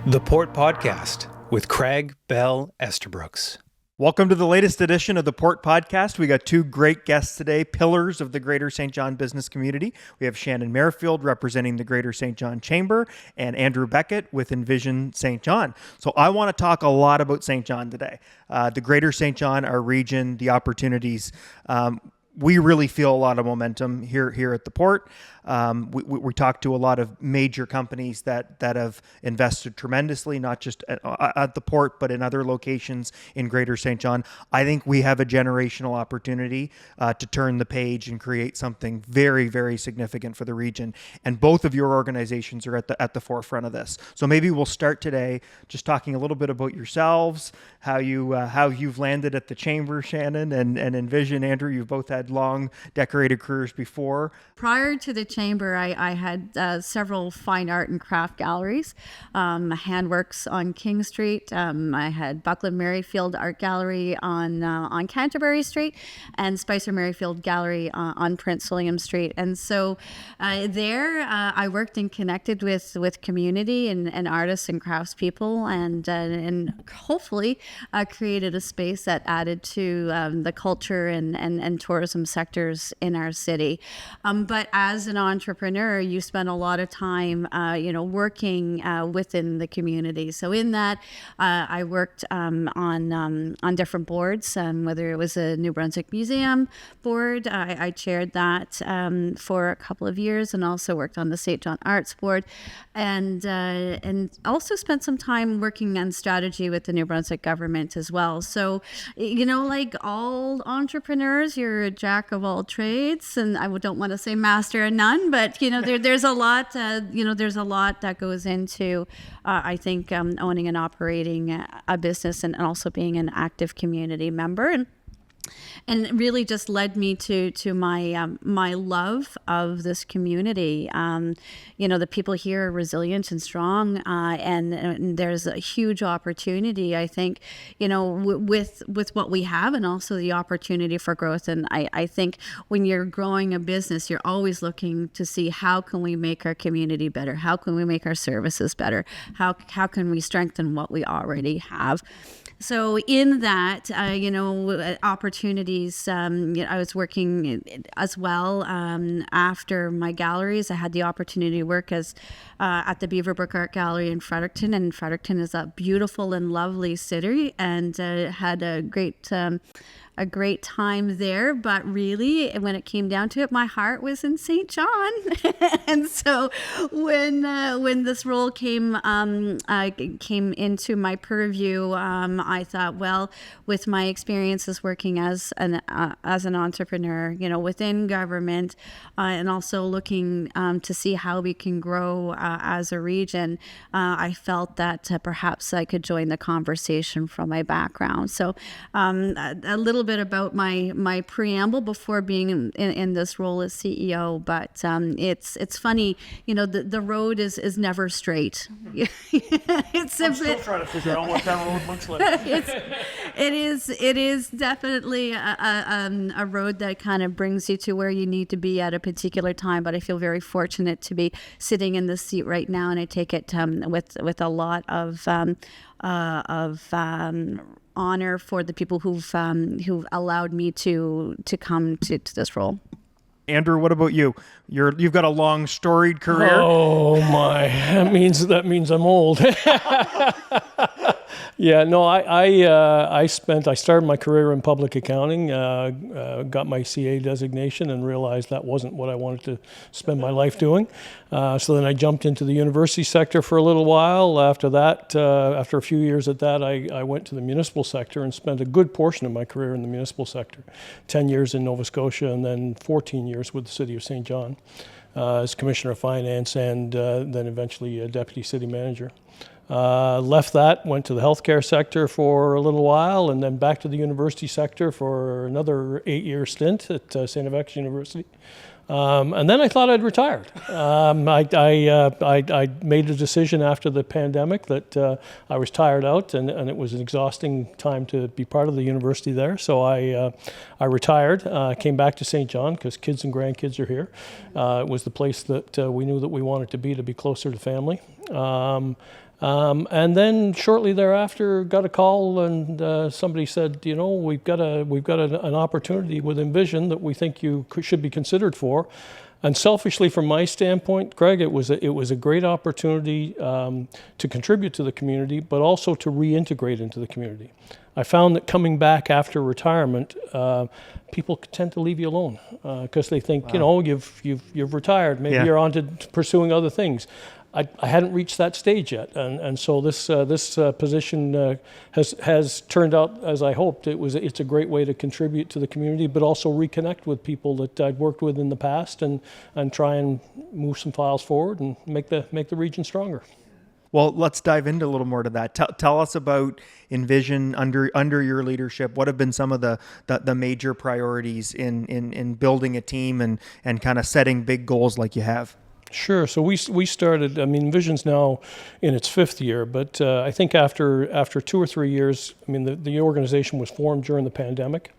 The Port Podcast with Craig Bell Estabrooks. Welcome to the latest edition of the Port Podcast. We got two great guests today, pillars of the Greater Saint John business community. We have Shannon Merrifield representing the Greater Saint John Chamber and Andrew Beckett with Envision Saint John. So I want to talk a lot about Saint John today. The Greater Saint John, our region, the opportunities. We really feel a lot of momentum here at the Port. We talked to a lot of major companies that have invested tremendously, not just at the Port, but in other locations in Greater Saint John. I think we have a generational opportunity to turn the page and create something very, very significant for the region. And both of your organizations are at the forefront of this. So maybe we'll start today just talking a little bit about yourselves, how you've landed at the Chamber, Shannon, and Envision, Andrew. You've both had long, decorated careers before. Prior to the Chamber, I had several fine art and craft galleries. Handworks on King Street. I had Buckland Merrifield Art Gallery on Canterbury Street, and Spicer Merrifield Gallery on Prince William Street. And so there, I worked and connected with community and artists and craftspeople, and hopefully created a space that added to the culture and tourism sectors in our city. But as an entrepreneur, you spend a lot of time, working within the community. So in that, I worked on different boards, whether it was a New Brunswick Museum board. I chaired that for a couple of years, and also worked on the Saint John Arts Board, and also spent some time working on strategy with the New Brunswick government as well. So, like all entrepreneurs, you're a jack of all trades, and I don't want to say master of none, but there's a lot that goes into I think owning and operating a business, and also being an active community member. And it really just led me to my love of this community. The people here are resilient and strong, and there's a huge opportunity, I think, with what we have, and also the opportunity for growth. And I think when you're growing a business, you're always looking to see, how can we make our community better? How can we make our services better? How can we strengthen what we already have? So in that, opportunities, I was working as well after my galleries. I had the opportunity to work as at the Beaverbrook Art Gallery in Fredericton, and Fredericton is a beautiful and lovely city, and had a great time there. But really, when it came down to it, my heart was in Saint John. And so when this role came into my purview, I thought, well, with my experiences working as an entrepreneur, within government, and also looking to see how we can grow as a region, I felt that perhaps I could join the conversation from my background. So a little bit about my preamble before being in this role as CEO, but it's funny, the road is never straight. It's I'm still trying to figure out what that road looks like. It is definitely a road that kind of brings you to where you need to be at a particular time. But I feel very fortunate to be sitting in this seat right now, and I take it with a lot of honor for the people who've allowed me to come to this role. Andrew, what about you? You've got a long, storied career. Oh my, that means I'm old. Yeah, no, I started my career in public accounting, got my CA designation, and realized that wasn't what I wanted to spend my life doing. So then I jumped into the university sector for a little while. After that, after a few years at that, I went to the municipal sector and spent a good portion of my career in the municipal sector. 10 years in Nova Scotia, and then 14 years with the City of Saint John as Commissioner of Finance, and then eventually a Deputy City Manager. Left that, went to the healthcare sector for a little while, and then back to the university sector for another 8-year stint at St. FX University. And then I thought I'd retired. I made a decision after the pandemic that I was tired out, and it was an exhausting time to be part of the university there. So I retired, came back to Saint John because kids and grandkids are here. It was the place that we knew that we wanted to be closer to family. And then shortly thereafter, got a call, and somebody said, we've got an opportunity with Envision that we think you should be considered for. And selfishly, from my standpoint, Craig, it was a great opportunity to contribute to the community, but also to reintegrate into the community. I found that coming back after retirement, people tend to leave you alone because they think, you've retired. Maybe you're on to pursuing other things. I hadn't reached that stage yet, and so this position has turned out as I hoped. It's a great way to contribute to the community, but also reconnect with people that I'd worked with in the past, and try and move some files forward and make the region stronger. Well, let's dive into a little more to that. Tell us about Envision under your leadership. What have been some of the major priorities in building a team and kind of setting big goals like you have? Sure. So we started. Envision's now in its 5th year, but I think after 2 or 3 years, the organization was formed during the pandemic.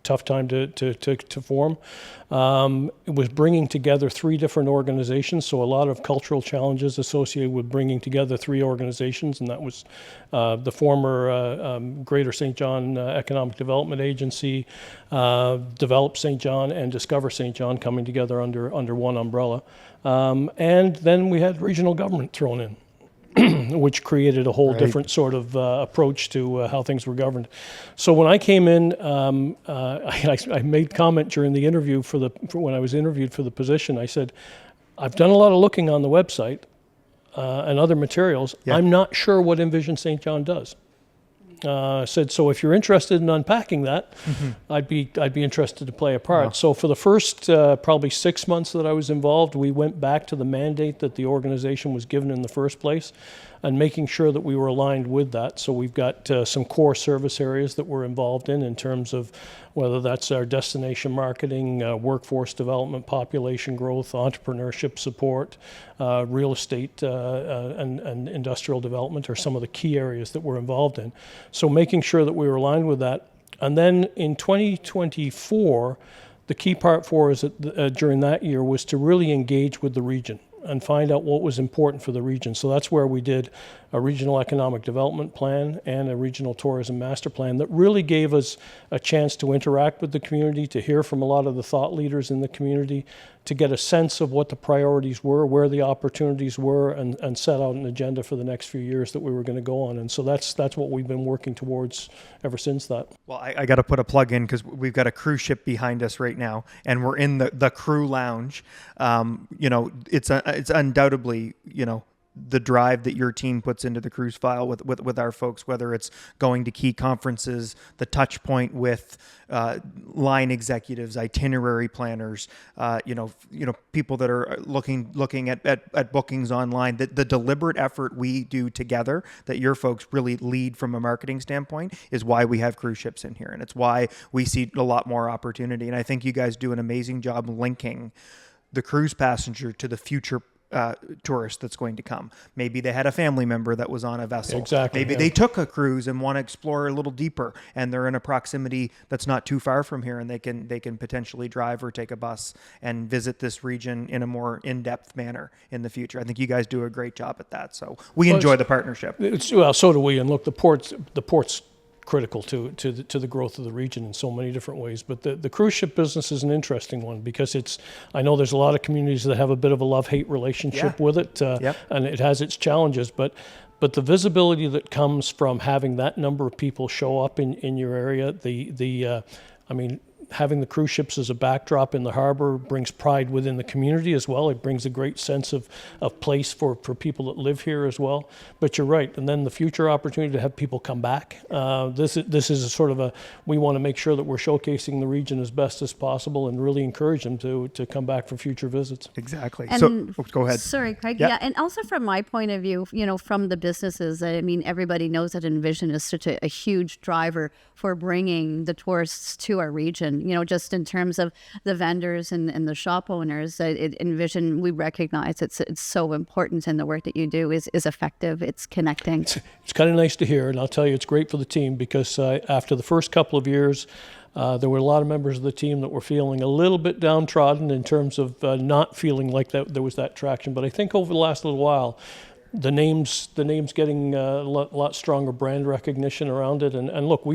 Tough time to form. It was bringing together 3 different organizations, so a lot of cultural challenges associated with bringing together 3 organizations, and that was the former Greater Saint John Economic Development Agency, Develop Saint John, and Discover Saint John coming together under one umbrella. And then we had regional government thrown in, which created a whole different sort of approach to how things were governed. So when I came in, I made comment during the interview when I was interviewed for the position. I said, I've done a lot of looking on the website and other materials. Yeah. I'm not sure what Envision Saint John does. I said, so if you're interested in unpacking that, I'd be interested to play a part. Wow. So for the first probably 6 months that I was involved, we went back to the mandate that the organization was given in the first place, and making sure that we were aligned with that. So we've got some core service areas that we're involved in terms of whether that's our destination marketing, workforce development, population growth, entrepreneurship support, real estate and industrial development are some of the key areas that we're involved in. So making sure that we were aligned with that. And then in 2024, the key part for us during that year was to really engage with the region and find out what was important for the region. So that's where we did a regional economic development plan and a regional tourism master plan that really gave us a chance to interact with the community, to hear from a lot of the thought leaders in the community, to get a sense of what the priorities were, where the opportunities were, and set out an agenda for the next few years that we were going to go on. And so that's what we've been working towards ever since that. Well, I got to put a plug in because we've got a cruise ship behind us right now, and we're in the crew lounge. It's undoubtedly, the drive that your team puts into the cruise file with our folks, whether it's going to key conferences, the touch point with line executives, itinerary planners, people that are looking at bookings online, the deliberate effort we do together that your folks really lead from a marketing standpoint is why we have cruise ships in here. And it's why we see a lot more opportunity. And I think you guys do an amazing job linking the cruise passenger to the future tourist that's going to come. Maybe they had a family member that was on a vessel. Exactly. Maybe they took a cruise and want to explore a little deeper, and they're in a proximity that's not too far from here, and they can potentially drive or take a bus and visit this region in a more in-depth manner in the future. I think you guys do a great job at that. So we enjoy the partnership. So do we. And look, the port's critical to the growth of the region in so many different ways. But the cruise ship business is an interesting one because I know there's a lot of communities that have a bit of a love-hate relationship with it, and it has its challenges. But the visibility that comes from having that number of people show up in your area, having the cruise ships as a backdrop in the harbor brings pride within the community as well. It brings a great sense of place for people that live here as well. But you're right. And then the future opportunity to have people come back. This is a sort of we want to make sure that we're showcasing the region as best as possible and really encourage them to come back for future visits. Exactly. And so go ahead. Sorry, Craig. Yep. Yeah. And also from my point of view, from the businesses, everybody knows that Envision is such a huge driver for bringing the tourists to our region. Just in terms of the vendors and the shop owners, Envision, we recognize it's so important, and the work that you do is effective. It's connecting. It's kind of nice to hear, and I'll tell you, it's great for the team because after the first couple of years, there were a lot of members of the team that were feeling a little bit downtrodden in terms of not feeling like that there was that traction. But I think over the last little while, the name's getting a lot stronger brand recognition around it. And look,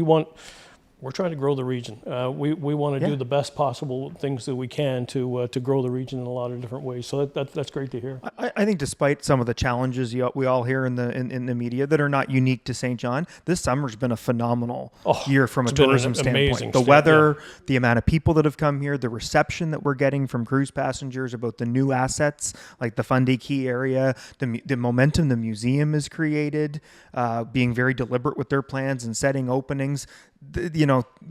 we're trying to grow the region. We want to do the best possible things that we can to grow the region in a lot of different ways. So that's great to hear. I think despite some of the challenges we all hear in the media that are not unique to St. John, this summer's been a phenomenal year from a tourism standpoint. The weather, the amount of people that have come here, the reception that we're getting from cruise passengers about the new assets like the Fundy Key area, the momentum the museum has created, being very deliberate with their plans and setting openings.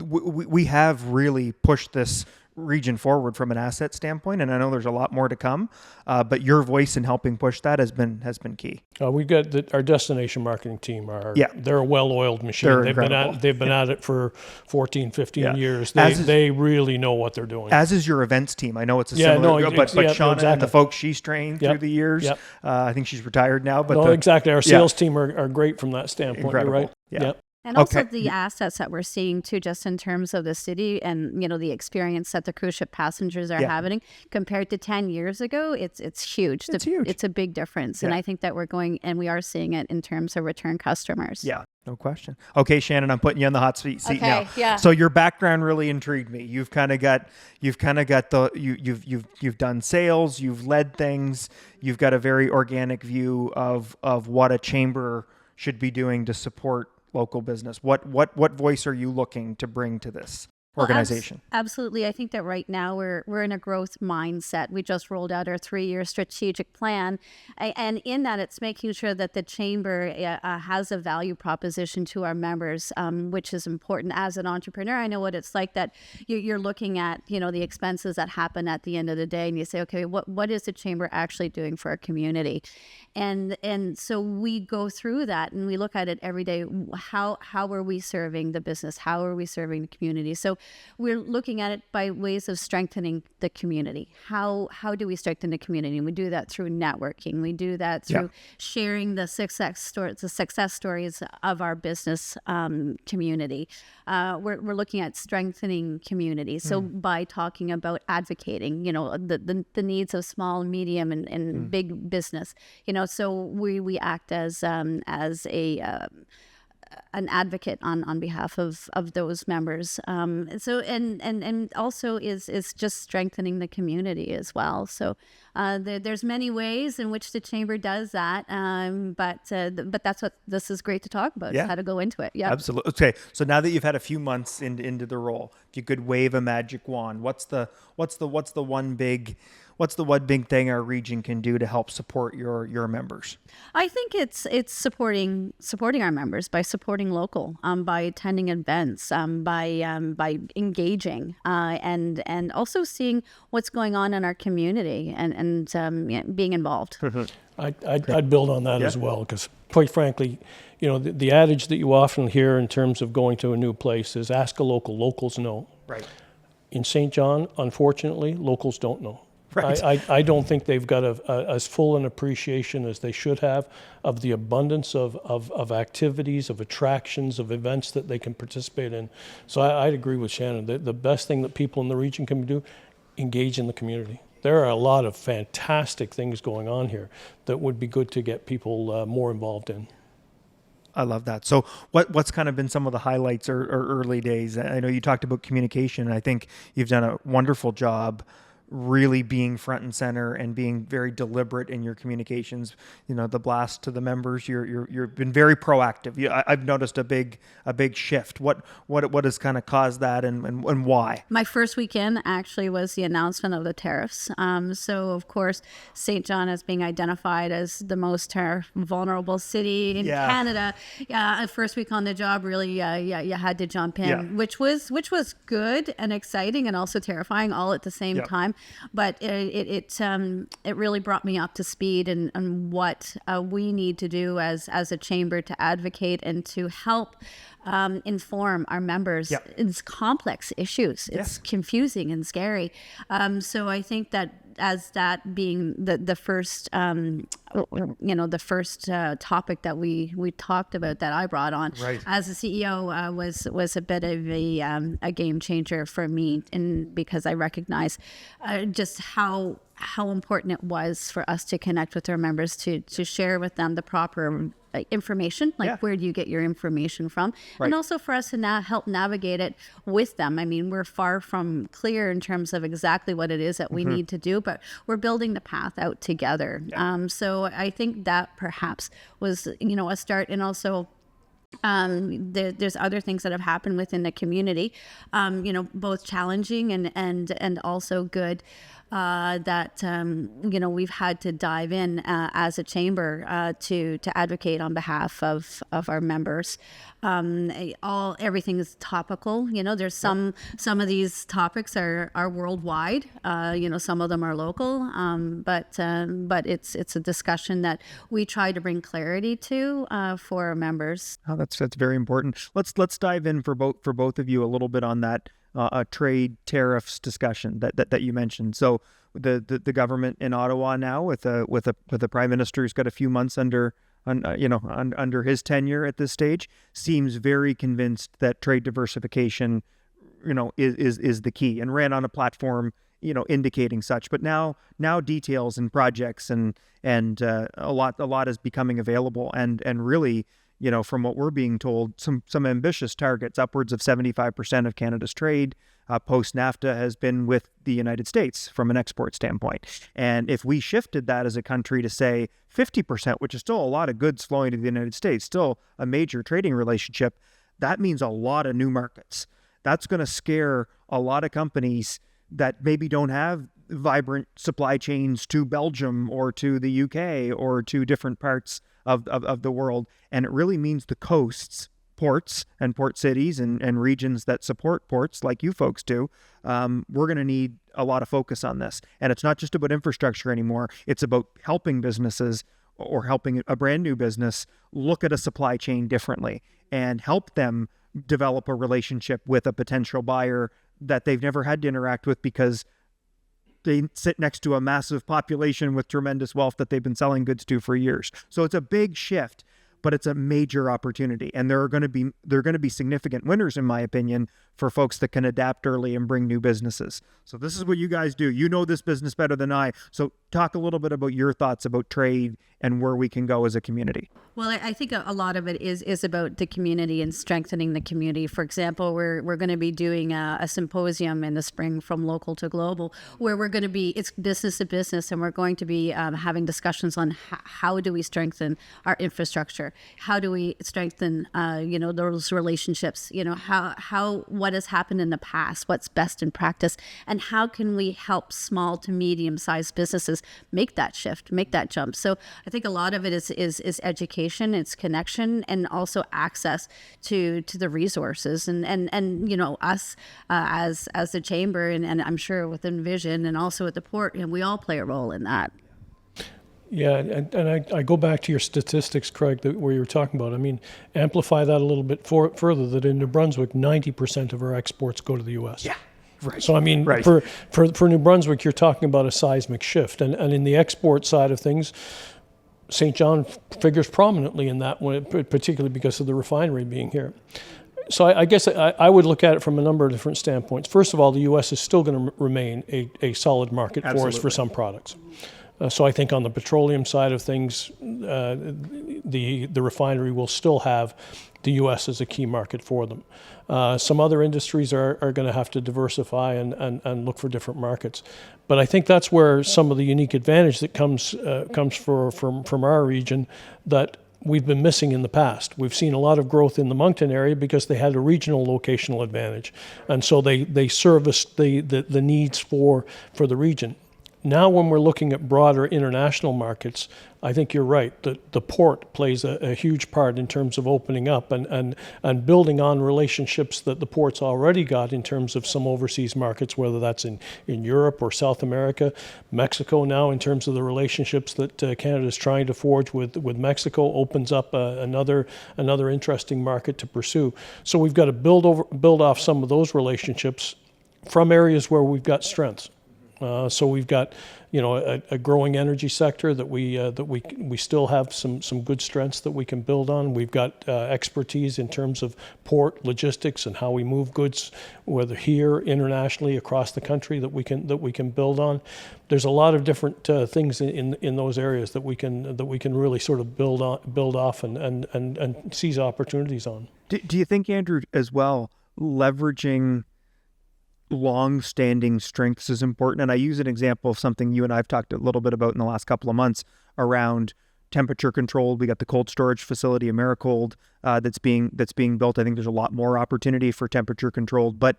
We have really pushed this region forward from an asset standpoint, and I know there's a lot more to come. But your voice in helping push that has been key. We've got our destination marketing team. They're a well-oiled machine. They've been at it for 14, 15 years. They really know what they're doing. As is your events team. I know it's a similar, but Shauna and the folks she's trained through the years. I think she's retired now. But exactly. Our sales team are great from that standpoint. Incredible. You're right. Yeah. And also the assets that we're seeing too, just in terms of the city and, the experience that the cruise ship passengers are having compared to 10 years ago, it's huge. It's huge. It's a big difference. And I think that we are seeing it in terms of return customers. Yeah, no question. Okay, Shannon, I'm putting you on the hot seat now. Yeah. So your background really intrigued me. You've kind of got you've done sales, you've led things, you've got a very organic view of what a chamber should be doing to support local business. What voice are you looking to bring to this organization? Absolutely. I think that right now we're in a growth mindset. We just rolled out our 3-year strategic plan. And in that, it's making sure that the chamber has a value proposition to our members, which is important. As an entrepreneur, I know what it's like that you're looking at, the expenses that happen at the end of the day, and you say, okay, what is the chamber actually doing for our community? And so we go through that and we look at it every day. How are we serving the business? How are we serving the community? So we're looking at it by ways of strengthening the community. How do we strengthen the community? And we do that through networking. We do that through sharing the success stories of our business community. We're looking at strengthening community. So by talking about advocating, the needs of small, medium, and big business. So we act as an advocate on behalf of those members. And also is just strengthening the community as well. So there's many ways in which the chamber does that. But that's what this is great to talk about. How to go into it. Yeah, absolutely. Okay, so now that you've had a few months into the role, if you could wave a magic wand, what's the one big thing our region can do to help support your members? I think it's supporting our members by supporting local, by attending events, by engaging, and also seeing what's going on in our community and being involved. I'd build on that as well, because quite frankly, the adage that you often hear in terms of going to a new place is ask a local. Locals know. Right. In St. John, unfortunately, locals don't know. Right. I don't think they've got as full an appreciation as they should have of the abundance of activities, of attractions, of events that they can participate in. So I'd agree with Shannon. The best thing that people in the region can do, engage in the community. There are a lot of fantastic things going on here that would be good to get people more involved in. I love that. So what's kind of been some of the highlights or early days? I know you talked about communication, and I think you've done a wonderful job really being front and center and being very deliberate in your communications. The blast to the members, you've been very proactive. I've noticed a big shift. What has kind of caused that and why? My first weekend actually was the announcement of the tariffs. So of course, St. John is being identified as the most vulnerable city in Canada. First week on the job, really, you had to jump in, which was good and exciting and also terrifying all at the same time. But it really brought me up to speed and what we need to do as a chamber to advocate and to help inform our members. It's complex issues. It's confusing and scary. So I think that as that being the first, the first topic that we talked about that I brought on as a CEO was a bit of a game changer for me, and because I recognize just how important it was for us to connect with our members, to share with them the proper information, where do you get your information from, and also for us to help navigate it with them. I mean, we're far from clear in terms of exactly what it is that we need to do, but we're building the path out together. So I think that perhaps was a start, and also there's other things that have happened within the community, both challenging and also good, that we've had to dive in as a chamber to advocate on behalf of our members. Everything is topical. There's some of these topics are worldwide. Some of them are local. But it's a discussion that we try to bring clarity to for our members. Oh, that's very important. Let's dive in for both of you a little bit on that trade tariffs discussion that you mentioned. So the government in Ottawa now with a prime minister who's got a few months under his tenure at this stage, seems very convinced that trade diversification is the key, and ran on a platform indicating such. But now details and projects and a lot is becoming available, and really, from what we're being told, some ambitious targets. Upwards of 75% of Canada's trade post-NAFTA has been with the United States from an export standpoint. And if we shifted that as a country to, say, 50%, which is still a lot of goods flowing to the United States, still a major trading relationship, that means a lot of new markets. That's going to scare a lot of companies that maybe don't have vibrant supply chains to Belgium or to the UK or to different parts of the world. And it really means the coasts, ports and port cities and regions that support ports like you folks do, we're going to need a lot of focus on this. And it's not just about infrastructure anymore. It's about helping businesses, or helping a brand new business, look at a supply chain differently and help them develop a relationship with a potential buyer that they've never had to interact with because they sit next to a massive population with tremendous wealth that they've been selling goods to for years. So it's a big shift, but it's a major opportunity. And there are going to be significant winners, in my opinion, for folks that can adapt early and bring new businesses. So this is what you guys do. You know this business better than I. So talk a little bit about your thoughts about trade and where we can go as a community. Well, I think a lot of it is about the community and strengthening the community. For example, we're going to be doing a symposium in the spring, From Local to Global, where it's business to business, and we're going to be having discussions on how do we strengthen our infrastructure, how do we strengthen those relationships, what has happened in the past, what's best in practice, and how can we help small to medium-sized businesses make that shift, make that jump. So I think a lot of it is education, it's connection, and also access to the resources, and us as the chamber, and I'm sure with Envision and also at the port, we all play a role in that. Yeah, and I go back to your statistics, Craig, where you were talking about. I mean, amplify that a little bit further, that in New Brunswick, 90% of our exports go to the U.S. Yeah. Right. So, I mean, for New Brunswick, you're talking about a seismic shift. And in the export side of things, Saint John figures prominently in that one, particularly because of the refinery being here. So I guess I would look at it from a number of different standpoints. First of all, the U.S. is still going to remain a solid market for us for some products. So I think on the petroleum side of things, the refinery will still have the U.S. as a key market for them. Some other industries are going to have to diversify and look for different markets. But I think that's where some of the unique advantage that comes from our region that we've been missing in the past. We've seen a lot of growth in the Moncton area because they had a regional locational advantage. And so they serviced the needs for the region. Now, when we're looking at broader international markets, I think you're right. The port plays a huge part in terms of opening up and building on relationships that the port's already got in terms of some overseas markets, whether that's in Europe or South America, Mexico now, in terms of the relationships that Canada's trying to forge with Mexico, opens up another interesting market to pursue. So we've got to build off some of those relationships from areas where we've got strengths. So we've got, a growing energy sector that we still have some good strengths that we can build on. We've got expertise in terms of port logistics and how we move goods, whether here, internationally, across the country, that we can build on. There's a lot of different things in those areas that we can really sort of build off and seize opportunities on. Do you think, Andrew, as well, leveraging long-standing strengths is important? And I use an example of something you and I have talked a little bit about in the last couple of months around temperature controlled. We got the cold storage facility, Americold, that's being built. I think there's a lot more opportunity for temperature controlled. But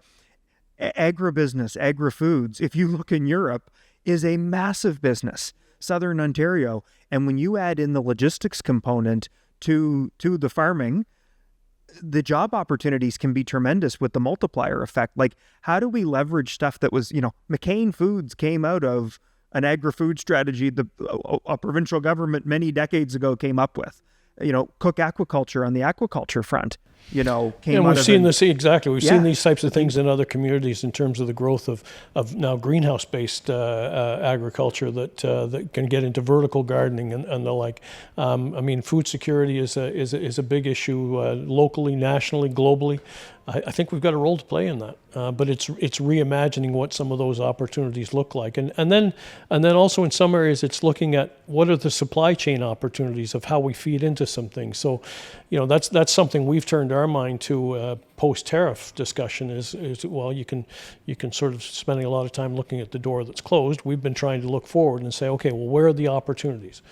agribusiness, agri-foods, if you look in Europe, is a massive business. Southern Ontario, and when you add in the logistics component to the farming, the job opportunities can be tremendous with the multiplier effect. Like, how do we leverage stuff that was, McCain Foods came out of an agri-food strategy a provincial government many decades ago came up with. Cook Aquaculture on the aquaculture front, came and out we've of seen this exactly. We've Yeah. seen these types of things in other communities in terms of the growth of now greenhouse-based agriculture that can get into vertical gardening and the like. Food security is a big issue locally, nationally, globally. I think we've got a role to play in that, but it's reimagining what some of those opportunities look like, and then also in some areas it's looking at what are the supply chain opportunities of how we feed into some things. So, that's something we've turned our mind to post-tariff discussion. Is well, you can sort of spending a lot of time looking at the door that's closed. We've been trying to look forward and say, okay, well, where are the opportunities?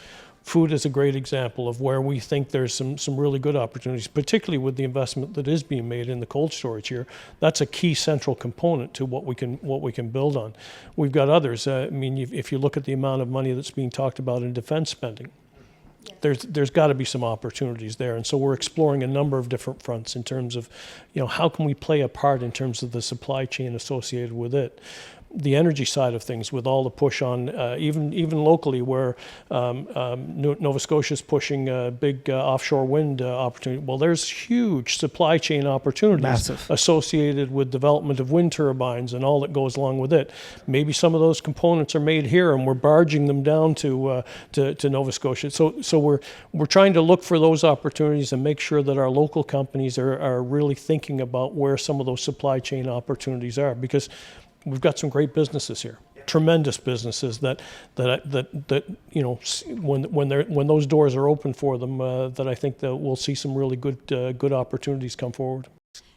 Food is a great example of where we think there's some really good opportunities, particularly with the investment that is being made in the cold storage here. That's a key central component to what we can build on. We've got others. If you look at the amount of money that's being talked about in defense spending, there's got to be some opportunities there. And so we're exploring a number of different fronts in terms of, how can we play a part in terms of the supply chain associated with it. The energy side of things, with all the push on, even locally, where Nova Scotia is pushing a big offshore wind opportunity. Well, there's huge supply chain opportunities Massive. associated with development of wind turbines and all that goes along with it. Maybe some of those components are made here, and we're barging them down to Nova Scotia. So we're trying to look for those opportunities and make sure that our local companies are really thinking about where some of those supply chain opportunities are, because we've got some great businesses here, tremendous businesses that when those doors are open for them, that I think that we'll see some really good opportunities come forward.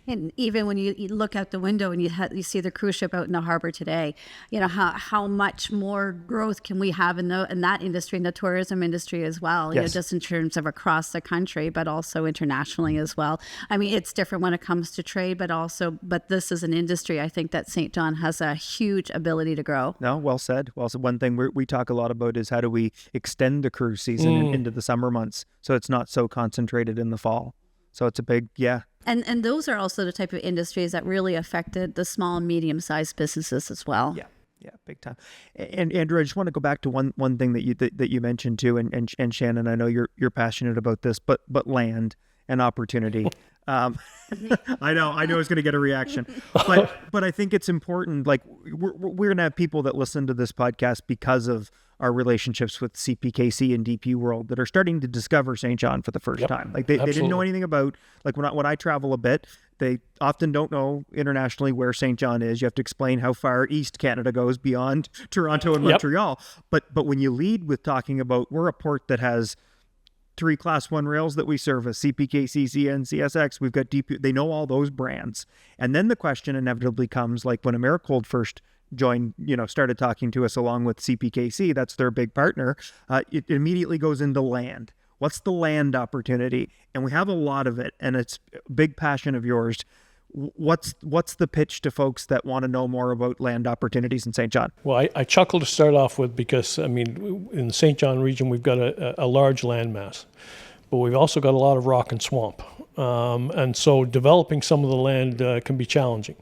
And even when you look out the window and you see the cruise ship out in the harbor today, how much more growth can we have in that industry, in the tourism industry as well, Yes. just in terms of across the country, but also internationally as well. It's different when it comes to trade, but this is an industry I think that Saint John has a huge ability to grow. No, well said. Well said. One thing we talk a lot about is how do we extend the cruise season into the summer months so it's not so concentrated in the fall. So it's a big, yeah. And those are also the type of industries that really affected the small and medium-sized businesses as well. Yeah, big time. And Andrew, I just want to go back to one thing that you mentioned too, and Shannon, I know you're passionate about this, but land and opportunity. I know it's going to get a reaction, but I think it's important. Like we're going to have people that listen to this podcast because of our relationships with CPKC and DP World that are starting to discover Saint John for the first time. Like they didn't know anything about, like when I travel a bit, they often don't know internationally where Saint John is. You have to explain how far east Canada goes beyond Toronto and Montreal. But when you lead with talking about, we're a port that has 3 Class 1 rails that we service, CPKC, CN, CSX, we've got DP, they know all those brands. And then the question inevitably comes, like when Americold first joined, started talking to us along with CPKC, that's their big partner, it immediately goes into land. What's the land opportunity? And we have a lot of it, and it's a big passion of yours. What's the pitch to folks that want to know more about land opportunities in Saint John? Well, I chuckle to start off with because, in the Saint John region, we've got a large land mass, but we've also got a lot of rock and swamp. And so developing some of the land can be challenging.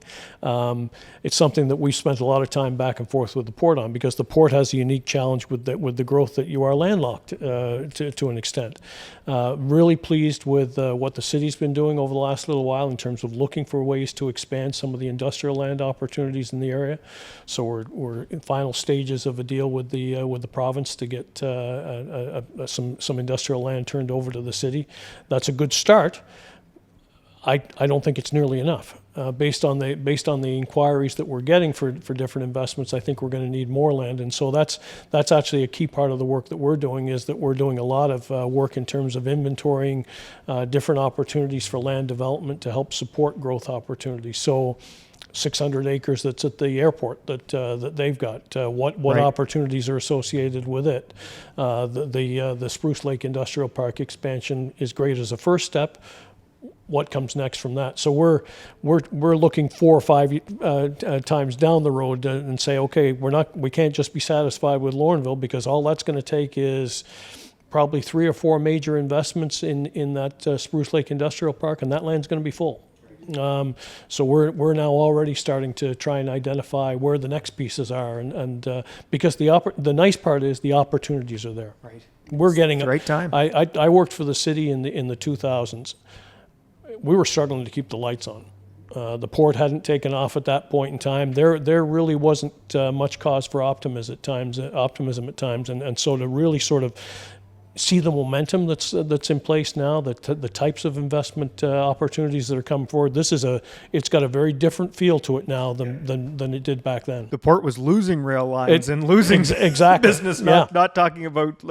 It's something that we spent a lot of time back and forth with the port on, because the port has a unique challenge with the growth that you are landlocked to an extent. Really pleased with what the city's been doing over the last little while in terms of looking for ways to expand some of the industrial land opportunities in the area. So we're in final stages of a deal with the province to get some industrial land turned over to the city. That's a good start. I don't think it's nearly enough. Based on the inquiries that we're getting for different investments, I think we're going to need more land, and so that's actually a key part of the work that we're doing, is that we're doing a lot of work in terms of inventorying different opportunities for land development to help support growth opportunities. So 600 acres that's at the airport that they've got. What Right. opportunities are associated with it? The Spruce Lake Industrial Park expansion is great as a first step. What comes next from that? So we're looking 4 or 5 times down the road and say, okay, we can't just be satisfied with Laurenville, because all that's going to take is probably 3 or 4 major investments in that Spruce Lake Industrial Park, and that land's going to be full. So we're now already starting to try and identify where the next pieces are, and because the nice part is the opportunities are there. Right. We're getting the right time. I worked for the city in the 2000s. We were struggling to keep the lights on. The port hadn't taken off at that point in time. There really wasn't much cause for optimism at times, and so to really sort of see the momentum that's in place now, the types of investment opportunities that are coming forward. It's got a very different feel to it now than it did back then. The port was losing rail lines and losing exactly business, not talking about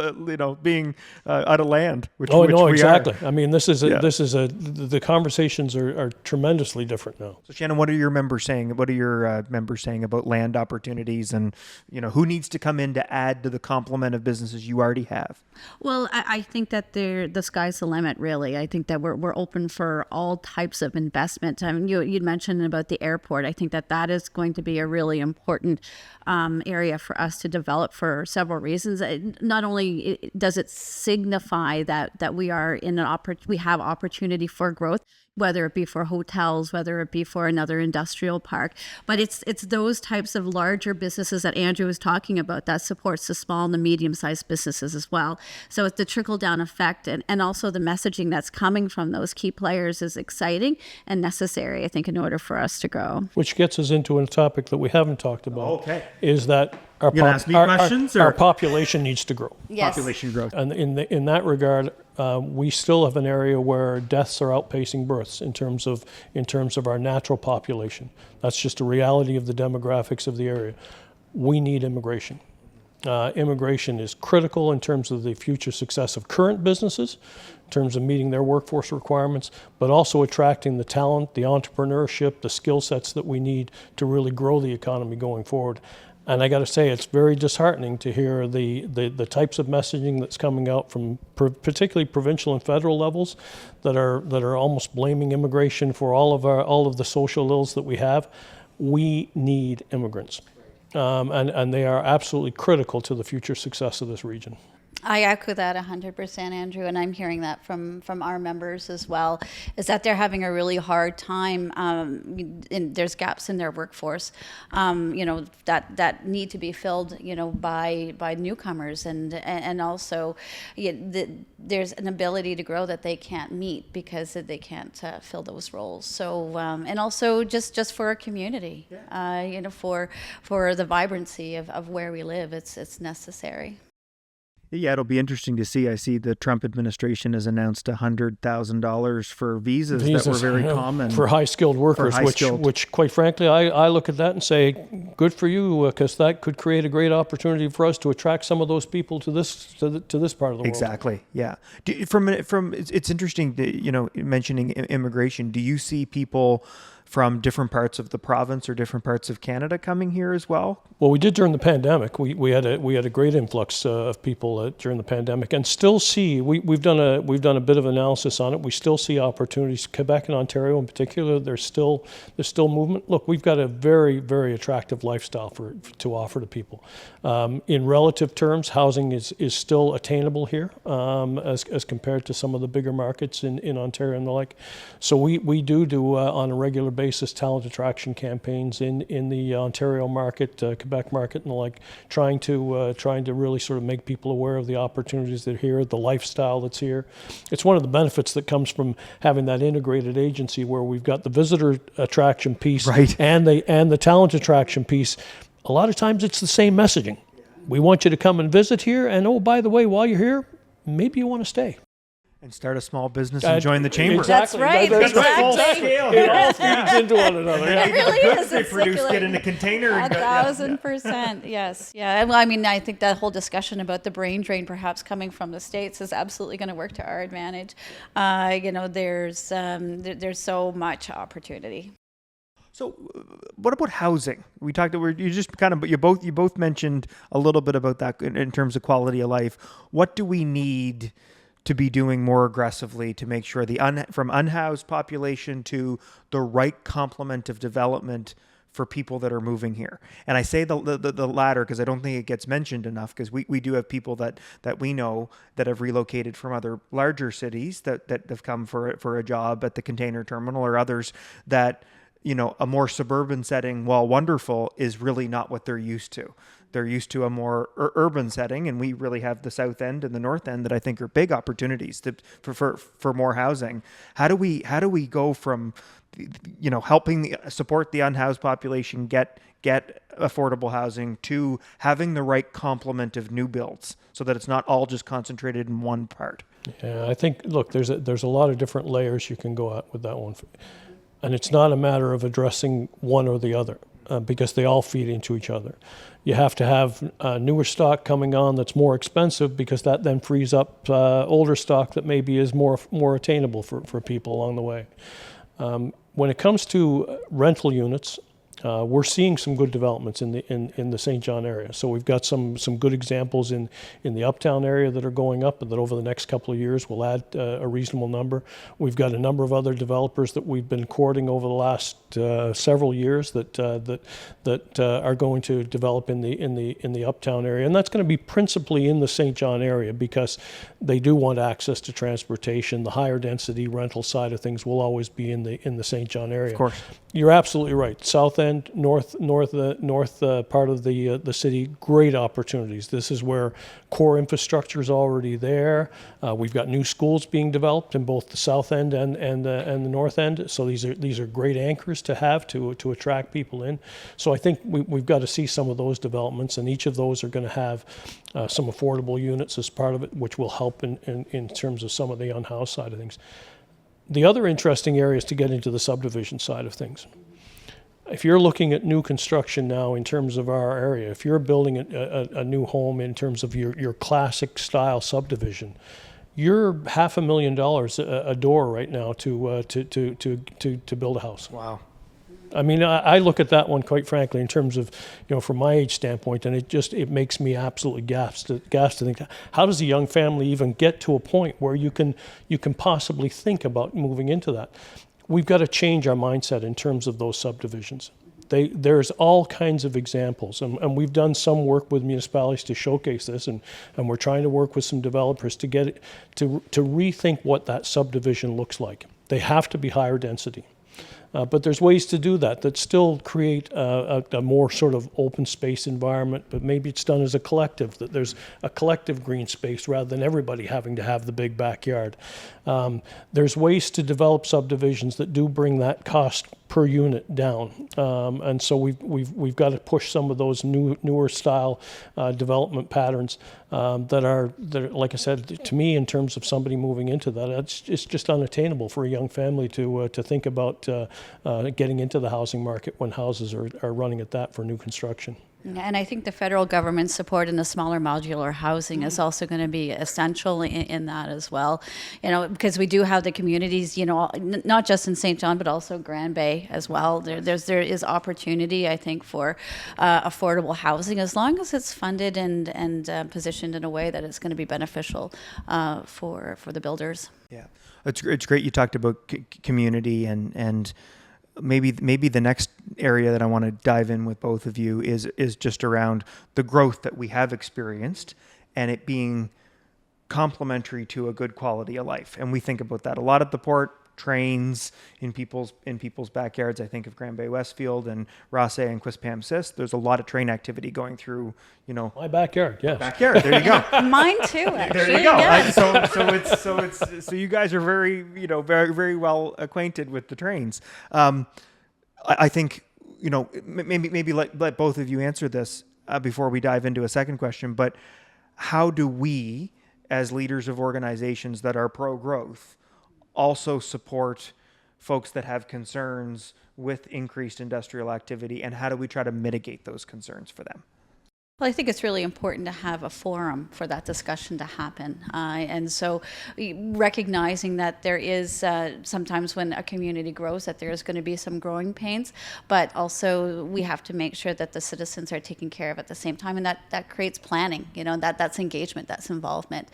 being out of land. Which we are. I mean, the conversations are tremendously different now. So Shannon, what are your members saying? What are your members saying about land opportunities, and who needs to come in to add to the complement of businesses you already have? Well, I think that the sky's the limit, really. I think that we're open for all types of investment. I mean, you'd mentioned about the airport. I think that is going to be a really important area for us to develop for several reasons. Not only does it signify that we are we have opportunity for growth, whether it be for hotels, whether it be for another industrial park. But it's those types of larger businesses that Andrew was talking about that supports the small and the medium-sized businesses as well. So it's the trickle-down effect, and also the messaging that's coming from those key players is exciting and necessary, I think, in order for us to grow. Which gets us into a topic that we haven't talked about. Okay. Is that our population needs to grow. Yes. Population growth. And in that regard, we still have an area where deaths are outpacing births in terms of our natural population. That's just a reality of the demographics of the area. We need immigration. Immigration is critical in terms of the future success of current businesses, in terms of meeting their workforce requirements, but also attracting the talent, the entrepreneurship, the skill sets that we need to really grow the economy going forward. And I got to say, it's very disheartening to hear the types of messaging that's coming out from particularly provincial and federal levels that are almost blaming immigration for all of the social ills that we have. We need immigrants, and they are absolutely critical to the future success of this region. I echo that 100%, Andrew, and I'm hearing that from our members as well, is that they're having a really hard time, there's gaps in their workforce, that need to be filled, by newcomers, and also there's an ability to grow that they can't meet because they can't fill those roles. So, and also just for a community, for the vibrancy of where we live, it's necessary. Yeah, it'll be interesting to see. I see the Trump administration has announced $100,000 for visas that were very common for high-skilled workers, which quite frankly, I look at that and say, good for you, because that could create a great opportunity for us to attract some of those people to this part of the world. Exactly. Yeah. It's interesting that, mentioning immigration. Do you see people from different parts of the province or different parts of Canada coming here as well? Well, we did during the pandemic. We had a great influx of people during the pandemic, and still see we've done a bit of analysis on it. We still see opportunities. Quebec and Ontario in particular, there's still movement. Look, we've got a very, very attractive lifestyle to offer to people. In relative terms, housing is still attainable here as compared to some of the bigger markets in Ontario and the like. So we do on a regular basis talent attraction campaigns in the Ontario market, Quebec market and the like, trying to really sort of make people aware of the opportunities that are here, the lifestyle that's here. It's one of the benefits that comes from having that integrated agency where we've got the visitor attraction piece Right. and the talent attraction piece. A lot of times it's the same messaging. We want you to come and visit here, and oh, by the way, while you're here, maybe you want to stay. And start a small business and join the chamber. Exactly. That's right, That's exactly. It all feeds into one another. Yeah. It really The goods is. they It's produce like get in a container. And 1,000%. Yes. Yeah. Well, I mean, I think that whole discussion about the brain drain perhaps coming from the States is absolutely going to work to our advantage. There's so much opportunity. So, what about housing? We talked. You both mentioned a little bit about that in terms of quality of life. What do we need to be doing more aggressively to make sure from unhoused population to the right complement of development for people that are moving here? And I say the latter because I don't think it gets mentioned enough, because we do have people that we know that have relocated from other larger cities that have come for a job at the container terminal, or others that, a more suburban setting, while wonderful, is really not what they're used to. They're used to a more urban setting, and we really have the South End and the North End that I think are big opportunities for more housing. How do we go from, helping support the unhoused population get affordable housing to having the right complement of new builds so that it's not all just concentrated in one part? Yeah, I think, look, there's a lot of different layers you can go at with that one. And it's not a matter of addressing one or the other, because they all feed into each other. You have to have newer stock coming on that's more expensive, because that then frees up older stock that maybe is more attainable for people along the way. When it comes to rental units, we're seeing some good developments in the Saint John area. So we've got some good examples in the uptown area that are going up, and that over the next couple of years will add a reasonable number. We've got a number of other developers that we've been courting over the last several years that are going to develop in the uptown area, and that's going to be principally in the Saint John area, because they do want access to transportation. The higher density rental side of things will always be in the Saint John area. Of course. You're absolutely right. South End, north part of the city, great opportunities. This is where core infrastructure is already there. We've got new schools being developed in both the South End and the North End. So these are great anchors to have to attract people in. So I think we've got to see some of those developments, and each of those are going to have some affordable units as part of it, which will help in terms of some of the unhoused side of things. The other interesting area is to get into the subdivision side of things. If you're looking at new construction now in terms of our area, if you're building a new home in terms of your classic style subdivision, you're $500,000 a door right now to build a house. Wow. I mean, I look at that one, quite frankly, in terms of, from my age standpoint, and it makes me absolutely gasped to think, how does a young family even get to a point where you can possibly think about moving into that? We've got to change our mindset in terms of those subdivisions. There's all kinds of examples, and we've done some work with municipalities to showcase this, and we're trying to work with some developers to get it to rethink what that subdivision looks like. They have to be higher density. But there's ways to do that still create a more sort of open space environment, but maybe it's done as a collective, that there's a collective green space rather than everybody having to have the big backyard. There's ways to develop subdivisions that do bring that cost per unit down, and so we've got to push some of those newer style development patterns that are, like I said, to me, in terms of somebody moving into that, it's just unattainable for a young family to think about getting into the housing market when houses are running at that for new construction. And I think the federal government's support in the smaller modular housing is also going to be essential in that as well. Because we do have the communities, not just in St. John, but also Grand Bay as well. There is opportunity, I think, for affordable housing as long as it's funded and positioned in a way that it's going to be beneficial for the builders. Yeah, it's great you talked about community and maybe the next area that I want to dive in with both of you is just around the growth that we have experienced and it being complementary to a good quality of life. And we think about that a lot at the port. Trains in people's backyards. I think of Grand Bay Westfield and Rosse and Quispamsis. There's a lot of train activity going through, my backyard. Yes. Backyard. There you go. Mine too, actually. There you go. Yes. So you guys are very, very, very well acquainted with the trains. I think, maybe let both of you answer this before we dive into a second question. But how do we, as leaders of organizations that are pro-growth, also support folks that have concerns with increased industrial activity, and how do we try to mitigate those concerns for them? Well, I think it's really important to have a forum for that discussion to happen. And so recognizing that there is sometimes when a community grows that there's going to be some growing pains, but also we have to make sure that the citizens are taken care of at the same time. And that creates planning, that's engagement, that's involvement.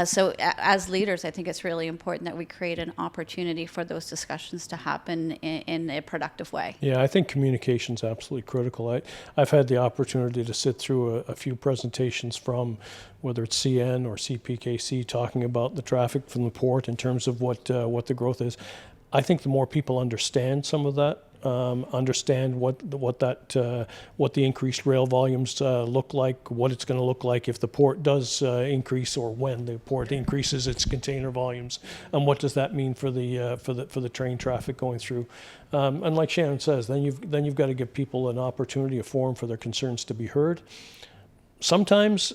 So as leaders, I think it's really important that we create an opportunity for those discussions to happen in a productive way. Yeah, I think communication is absolutely critical. I've had the opportunity to sit through a few presentations from whether it's CN or CPKC talking about the traffic from the port in terms of what the growth is. I think the more people understand some of that, understand what the increased rail volumes look like, what it's going to look like if the port does increase or when the port increases its container volumes, and what does that mean for the train traffic going through. And like Shannon says, then you've got to give people an opportunity, a forum for their concerns to be heard. Sometimes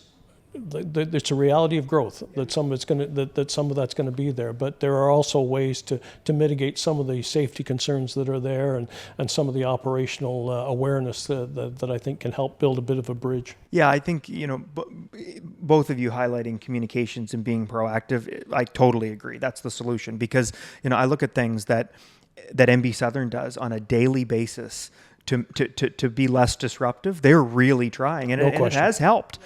it's a reality of growth that some of that's going to be there, but there are also ways to mitigate some of the safety concerns that are there and some of the operational awareness that I think can help build a bit of a bridge. Yeah, I think both of you highlighting communications and being proactive, I totally agree. That's the solution, because I look at things that MB Southern does on a daily basis to be less disruptive. They're really trying, and it has helped.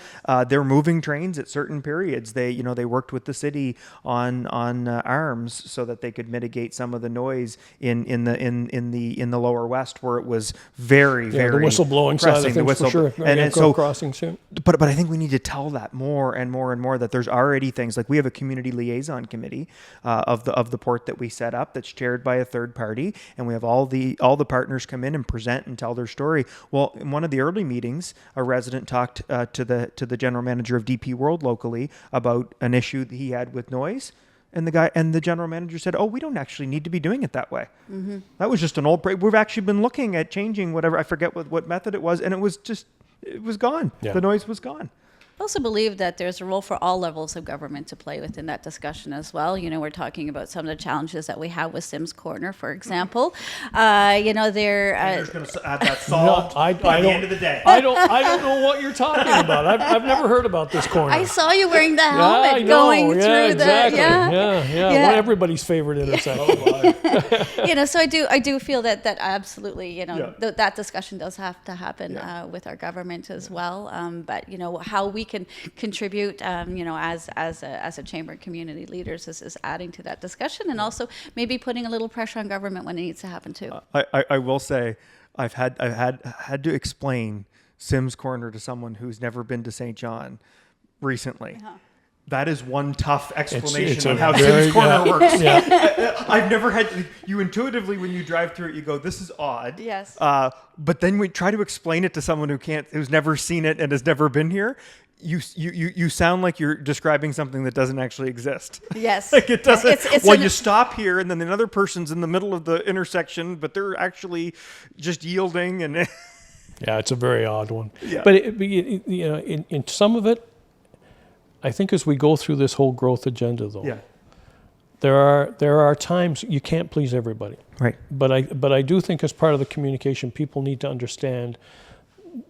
They're moving trains at certain periods. They worked with the city on arms so that they could mitigate some of the noise in the lower west, where it was very the whistleblowing side of things for sure. And so crossing soon. But I think we need to tell that more and more and more, that there's already things like we have a community liaison committee of the port that we set up that's chaired by a third party, and we have all the partners come in and present and tell their story. Well, in one of the early meetings, a resident talked to the general manager of DP World locally about an issue that he had with noise. And the general manager said, "Oh, we don't actually need to be doing it that way. Mm-hmm. That was just an old break. We've actually been looking at changing whatever, I forget what method it was, and it was gone. Yeah. The noise was gone." I also believe that there's a role for all levels of government to play within that discussion as well. We're talking about some of the challenges that we have with Sims Corner, for example. They're just going to add that salt at the end of the day. I don't know what you're talking about. I've never heard about this corner. I saw you wearing the helmet going through exactly. Yeah. One everybody's favorite intersection. So I do feel that absolutely, that discussion does have to happen with our government as well. But how we can contribute, as a chamber of community leaders is adding to that discussion, and also maybe putting a little pressure on government when it needs to happen too. I will say, I've had to explain Sims Corner to someone who's never been to Saint John recently. Uh-huh. That is one tough explanation of how Sims Corner works. Yeah. I've never had you intuitively, when you drive through it, you go, "This is odd." Yes. But then we try to explain it to someone who's never seen it and has never been here. You sound like you're describing something that doesn't actually exist. Yes. Like it doesn't. You stop here, and then another person's in the middle of the intersection, but they're actually just yielding. And yeah, it's a very odd one. Yeah. But in some of it, I think as we go through this whole growth agenda, though, there are times you can't please everybody. Right. But I do think as part of the communication, people need to understand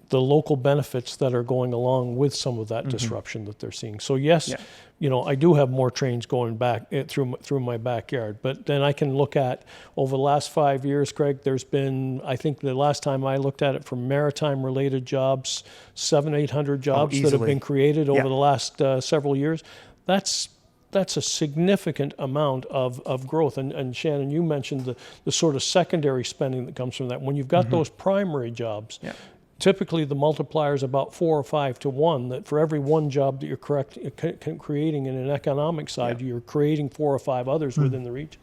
the local benefits that are going along with some of that disruption that they're seeing. So yes, I do have more trains going back through my backyard, but then I can look at over the last 5 years, Craig, there's been, I think the last time I looked at it, for maritime related jobs, 700-800 jobs that have been created over the last several years. That's a significant amount of growth. And Shannon, you mentioned the sort of secondary spending that comes from that. When you've got those primary jobs, typically the multiplier is about 4 or 5 to 1, that for every one job that you're creating in an economic side, you're creating 4 or 5 others within the region.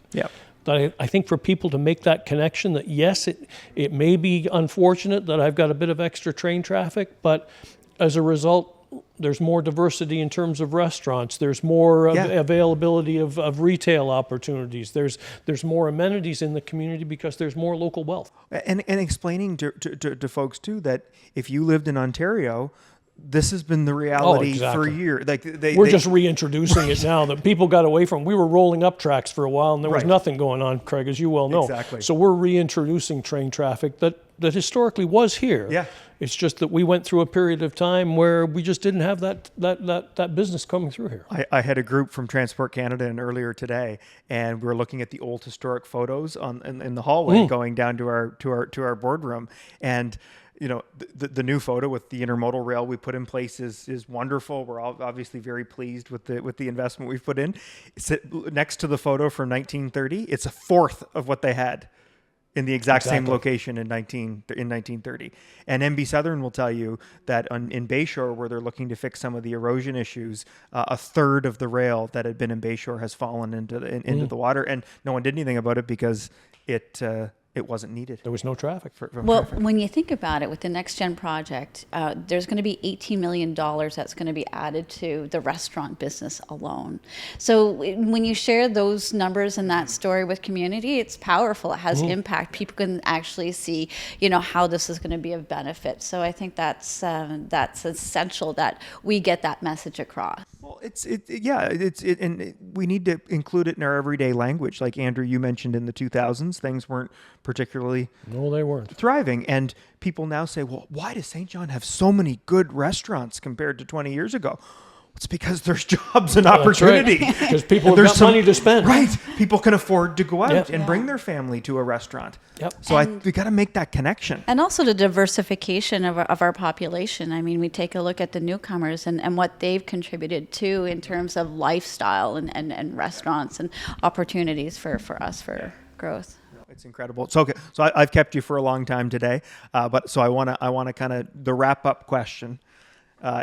But I think for people to make that connection, that yes, it may be unfortunate that I've got a bit of extra train traffic, but as a result, there's more diversity in terms of restaurants. There's more availability of retail opportunities. There's more amenities in the community because there's more local wealth. And explaining to folks too that if you lived in Ontario, this has been the reality for years. Like we're just reintroducing it now that people got away from. We were rolling up tracks for a while, and there was nothing going on, Craig, as you well know. Exactly. So we're reintroducing train traffic that historically was here. Yeah. It's just that we went through a period of time where we just didn't have that business coming through here. I had a group from Transport Canada in earlier today, and we were looking at the old historic photos in the hallway going down to our boardroom, and the new photo with the intermodal rail we put in place is wonderful. We're all obviously very pleased with the investment we've put in. Next to the photo from 1930, it's a fourth of what they had in the exact same location in 1930. And NB Southern will tell you that in Bayshore, where they're looking to fix some of the erosion issues, a third of the rail that had been in Bayshore has fallen into the water, and no one did anything about it because it wasn't needed. There was no traffic. When you think about it, with the Next Gen project, there's going to be $18 million that's going to be added to the restaurant business alone. So when you share those numbers and that story with community, it's powerful. It has impact. People can actually see, how this is going to be of benefit. So I think that's essential that we get that message across. Well, and we need to include it in our everyday language. Like Andrew, you mentioned in the 2000s, things weren't particularly thriving. And people now say, well, why does Saint John have so many good restaurants compared to 20 years ago? It's because there's jobs and opportunity. Because people have got money to spend. Right. People can afford to go out and bring their family to a restaurant. So we got to make that connection. And also the diversification of our population. I mean, we take a look at the newcomers and what they've contributed to in terms of lifestyle and restaurants and opportunities for us for growth. It's incredible. So okay, so I've kept you for a long time today, but I want to kind of, the wrap up question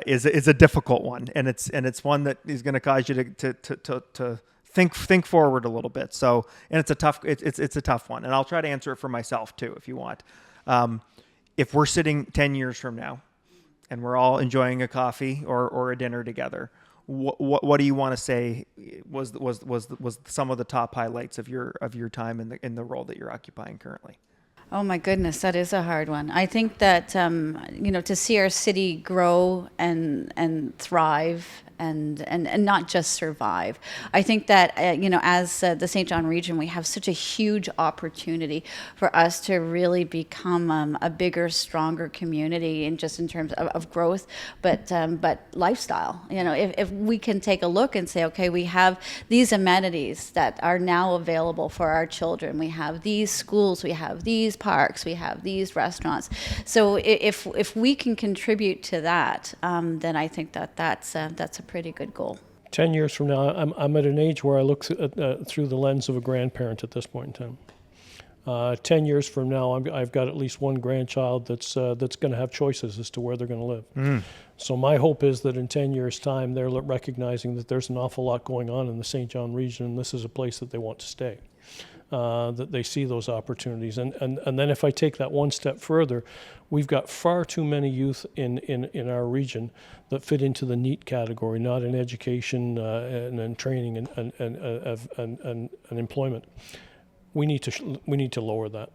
is a difficult one, and it's one that is going to cause you to think forward a little bit. So, and it's a tough one, and I'll try to answer it for myself too, if you want. If we're sitting 10 years from now, and we're all enjoying a coffee or a dinner together, what do you want to say was some of the top highlights of your time in the role that you're occupying currently? Oh my goodness, that is a hard one. I think that to see our city grow and thrive and not just survive. I think that as the Saint John region, we have such a huge opportunity for us to really become a bigger, stronger community, in terms of growth, but lifestyle. If we can take a look and say, okay, we have these amenities that are now available for our children. We have these schools, we have these parks, we have these restaurants. So if we can contribute to that, then I think that's a pretty good goal. 10 years from now, I'm at an age where I look through the lens of a grandparent at this point in time. 10 years from now, I've got at least one grandchild that's going to have choices as to where they're going to live. So my hope is that in 10 years' time, they're recognizing that there's an awful lot going on in the Saint John region, and this is a place that they want to stay. That they see those opportunities. And then if I take that one step further, we've got far too many youth in our region that fit into the NEET category, not in education and training and employment. We need to lower that.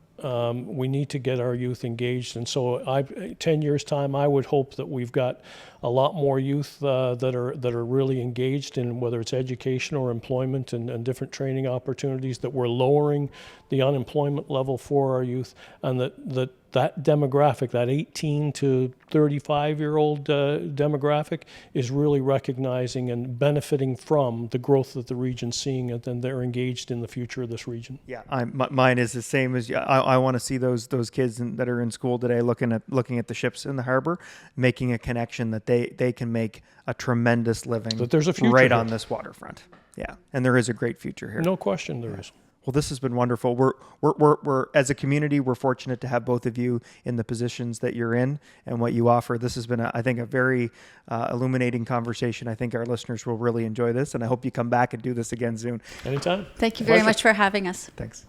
We need to get our youth engaged, and so 10 years time, I would hope that we've got a lot more youth that are really engaged in whether it's education or employment and different training opportunities, that we're lowering the unemployment level for our youth, and that that demographic, that 18 to 35-year-old demographic, is really recognizing and benefiting from the growth that the region's seeing, and then they're engaged in the future of this region. Yeah, mine is the same as you. I want to see those kids that are in school today looking at the ships in the harbor, making a connection that they can make a tremendous living. That there's a future right here. on this waterfront. Yeah, and there is a great future here. No question there is. Well, this has been wonderful. We're as a community, we're fortunate to have both of you in the positions that you're in and what you offer. This has been, I think, a very illuminating conversation. I think our listeners will really enjoy this, and I hope you come back and do this again soon. Anytime. Thank you very much for having us. Thanks.